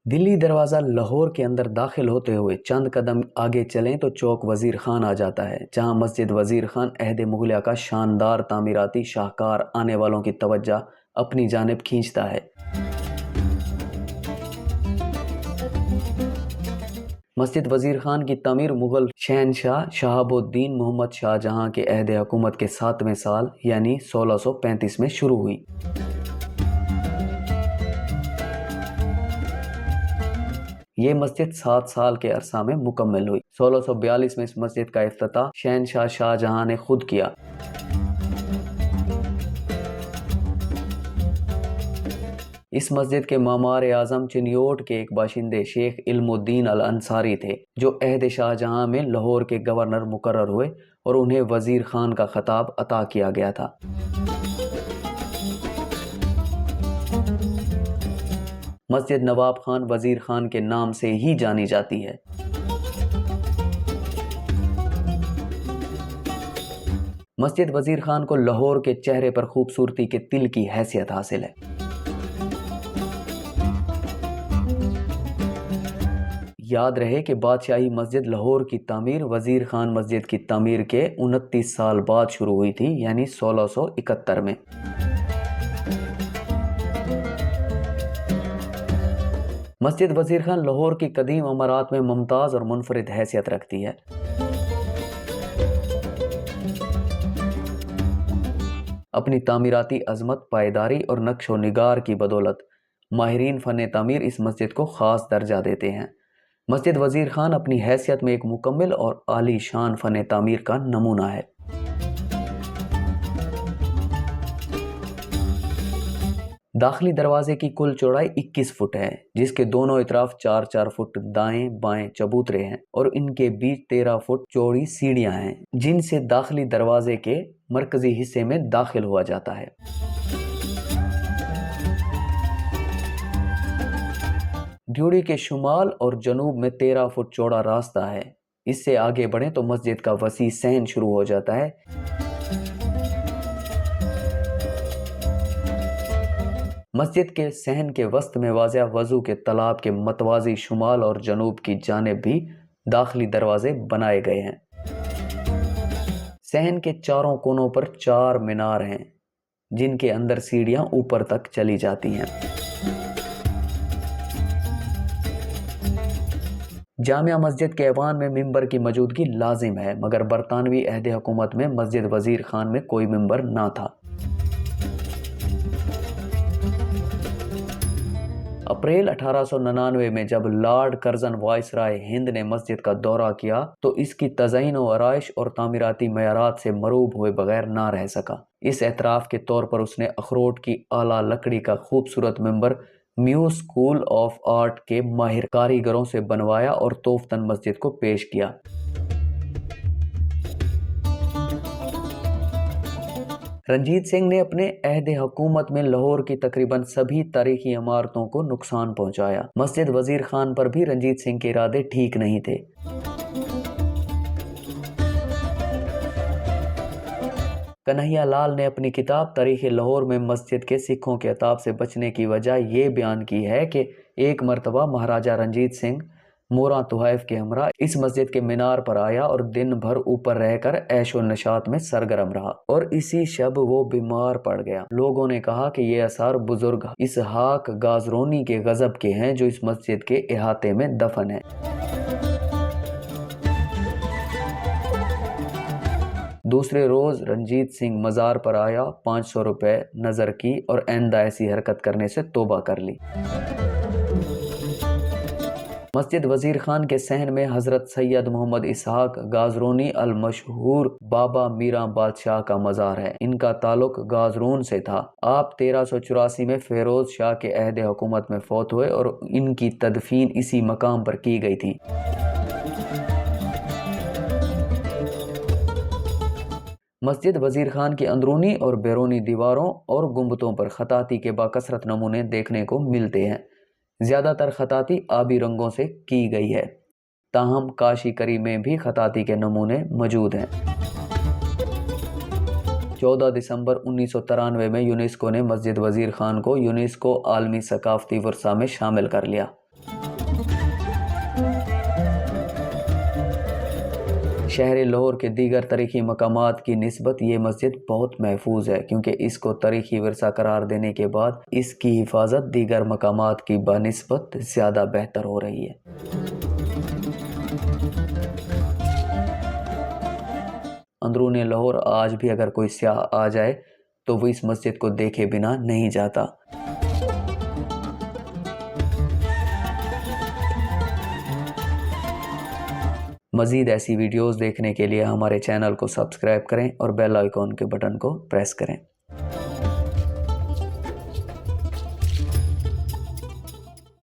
دلی دروازہ لاہور کے اندر داخل ہوتے ہوئے چند قدم آگے چلیں تو چوک وزیر خان آ جاتا ہے، جہاں مسجد وزیر خان عہد مغلیہ کا شاندار تعمیراتی شاہکار آنے والوں کی توجہ اپنی جانب کھینچتا ہے۔ مسجد وزیر خان کی تعمیر مغل شہنشاہ شہاب الدین محمد شاہ جہاں کے عہد حکومت کے 7ویں سال یعنی 1635 میں شروع ہوئی۔ یہ مسجد 7 سال کے عرصہ میں مکمل ہوئی۔ 1642 میں اس مسجد کا افتتاح شہنشاہ شاہ جہاں نے خود کیا۔ اس مسجد کے معمار اعظم چنیوٹ کے ایک باشندے شیخ علم الدین الانصاری تھے، جو عہد شاہ جہاں میں لاہور کے گورنر مقرر ہوئے اور انہیں وزیر خان کا خطاب عطا کیا گیا تھا۔ مسجد نواب خان وزیر خان کے نام سے ہی جانی جاتی ہے۔ مسجد وزیر خان کو لاہور کے چہرے پر خوبصورتی کے تل کی حیثیت حاصل ہے۔ یاد رہے کہ بادشاہی مسجد لاہور کی تعمیر وزیر خان مسجد کی تعمیر کے 29 سال بعد شروع ہوئی تھی، یعنی 1671 میں۔ مسجد وزیر خان لاہور کی قدیم عمارات میں ممتاز اور منفرد حیثیت رکھتی ہے۔ اپنی تعمیراتی عظمت، پائیداری اور نقش و نگار کی بدولت ماہرین فن تعمیر اس مسجد کو خاص درجہ دیتے ہیں۔ مسجد وزیر خان اپنی حیثیت میں ایک مکمل اور عالی شان فن تعمیر کا نمونہ ہے۔ داخلی دروازے کی کل چوڑائی 21 فٹ ہے، جس کے دونوں اطراف 4-4 فٹ دائیں بائیں چبوترے ہیں اور ان کے بیچ 13 فٹ چوڑی سیڑھیاں ہیں، جن سے داخلی دروازے کے مرکزی حصے میں داخل ہوا جاتا ہے۔ ڈیوڑی کے شمال اور جنوب میں 13 فٹ چوڑا راستہ ہے۔ اس سے آگے بڑھیں تو مسجد کا وسیع صحن شروع ہو جاتا ہے۔ مسجد کے صحن کے وسط میں واضح وضو کے تالاب کے متوازی شمال اور جنوب کی جانب بھی داخلی دروازے بنائے گئے ہیں۔ صحن کے چاروں کونوں پر 4 مینار ہیں، جن کے اندر سیڑھیاں اوپر تک چلی جاتی ہیں۔ جامع مسجد کے ایوان میں ممبر کی موجودگی لازم ہے، مگر برطانوی عہد حکومت میں مسجد وزیر خان میں کوئی ممبر نہ تھا۔ اپریل 1899 میں جب لارڈ کرزن وائس رائے ہند نے مسجد کا دورہ کیا تو اس کی تزئین و آرائش اور تعمیراتی معیارات سے مروب ہوئے بغیر نہ رہ سکا۔ اس اعتراف کے طور پر اس نے اخروٹ کی اعلیٰ لکڑی کا خوبصورت ممبر میو اسکول آف آرٹ کے ماہر کاریگروں سے بنوایا اور توفتاً مسجد کو پیش کیا۔ رنجیت سنگھ نے اپنے عہد حکومت میں لاہور کی تقریباً سبھی تاریخی عمارتوں کو نقصان پہنچایا۔ مسجد وزیر خان پر بھی رنجیت سنگھ کے ارادے ٹھیک نہیں تھے۔ کنہیا لال نے اپنی کتاب تاریخ لاہور میں مسجد کے سکھوں کے عطاب سے بچنے کی وجہ یہ بیان کی ہے کہ ایک مرتبہ مہاراجہ رنجیت سنگھ موراں تحائف کے ہمراہ اس مسجد کے مینار پر آیا اور دن بھر اوپر رہ کر عیش و نشاط میں سرگرم رہا اور اسی شب وہ بیمار پڑ گیا۔ لوگوں نے کہا کہ یہ آثار بزرگ اسحاق گازرونی کے غضب کے ہیں جو اس مسجد کے احاطے میں دفن ہیں۔ دوسرے روز رنجیت سنگھ مزار پر آیا، 500 روپے نظر کی اور آئندہ ایسی حرکت کرنے سے توبہ کر لی۔ مسجد وزیر خان کے صحن میں حضرت سید محمد اسحاق گازرونی المشہور بابا میراں بادشاہ کا مزار ہے۔ ان کا تعلق گازرون سے تھا۔ آپ 1384 میں فیروز شاہ کے عہد حکومت میں فوت ہوئے اور ان کی تدفین اسی مقام پر کی گئی تھی۔ مسجد وزیر خان کی اندرونی اور بیرونی دیواروں اور گنبدوں پر خطاطی کے باکثرت نمونے دیکھنے کو ملتے ہیں۔ زیادہ تر خطاطی آبی رنگوں سے کی گئی ہے، تاہم کاشی کری میں بھی خطاطی کے نمونے موجود ہیں۔ 14 دسمبر 1993 میں یونیسکو نے مسجد وزیر خان کو یونیسکو عالمی ثقافتی ورثہ میں شامل کر لیا۔ شہر لاہور کے دیگر تاریخی مقامات کی نسبت یہ مسجد بہت محفوظ ہے، کیونکہ اس کو تاریخی ورثہ قرار دینے کے بعد اس کی حفاظت دیگر مقامات کی بنسبت زیادہ بہتر ہو رہی ہے۔ اندرون لاہور آج بھی اگر کوئی سیاح آ جائے تو وہ اس مسجد کو دیکھے بنا نہیں جاتا۔ مزید ایسی ویڈیوز دیکھنے کے لیے ہمارے چینل کو سبسکرائب کریں اور بیل آئیکن کے بٹن کو پریس کریں۔